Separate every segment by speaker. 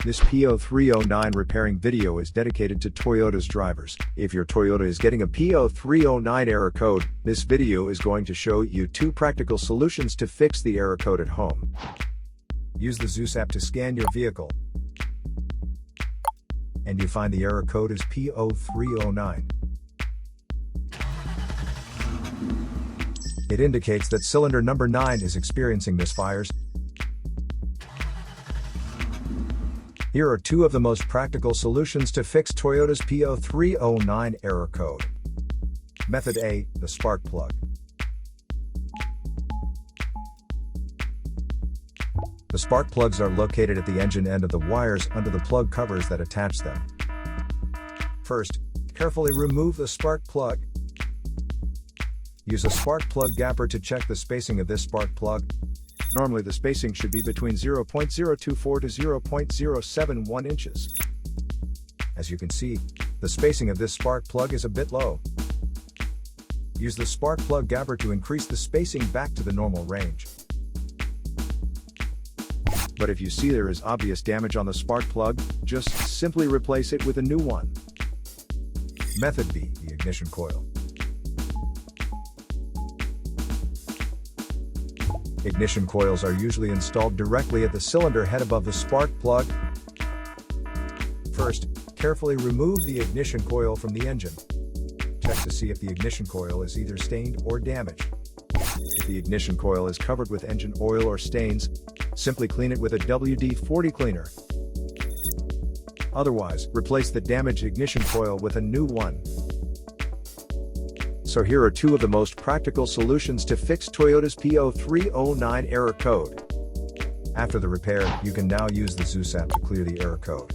Speaker 1: This P0309 repairing video is dedicated to Toyota's drivers. If your Toyota is getting a P0309 error code, this video is going to show you 2 practical solutions to fix the error code at home. Use the Zeus app to scan your vehicle, and you find the error code is P0309. It indicates that cylinder number 9 is experiencing misfires. Here are 2 of the most practical solutions to fix Toyota's P0309 error code. Method A, the spark plug. The spark plugs are located at the engine end of the wires under the plug covers that attach them. First, carefully remove the spark plug. Use a spark plug gapper to check the spacing of this spark plug. Normally the spacing should be between 0.024 to 0.071 inches. As you can see, the spacing of this spark plug is a bit low. Use the spark plug gapper to increase the spacing back to the normal range. But if you see there is obvious damage on the spark plug, just simply replace it with a new one. Method B, the ignition coil. Ignition coils are usually installed directly at the cylinder head above the spark plug. First, carefully remove the ignition coil from the engine. Check to see if the ignition coil is either stained or damaged. If the ignition coil is covered with engine oil or stains, simply clean it with a WD-40 cleaner. Otherwise, replace the damaged ignition coil with a new one. So here are 2 of the most practical solutions to fix Toyota's P0309 error code. After the repair, you can now use the Zeus app to clear the error code.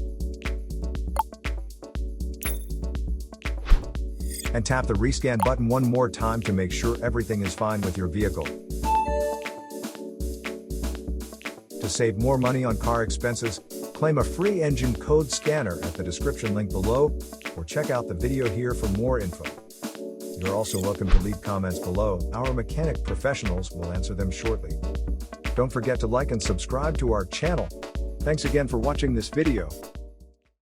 Speaker 1: And tap the rescan button one more time to make sure everything is fine with your vehicle. To save more money on car expenses, claim a free engine code scanner at the description link below, or check out the video here for more info. You're also welcome to leave comments below. Our mechanic professionals will answer them shortly. Don't forget to like and subscribe to our channel. Thanks again for watching this video.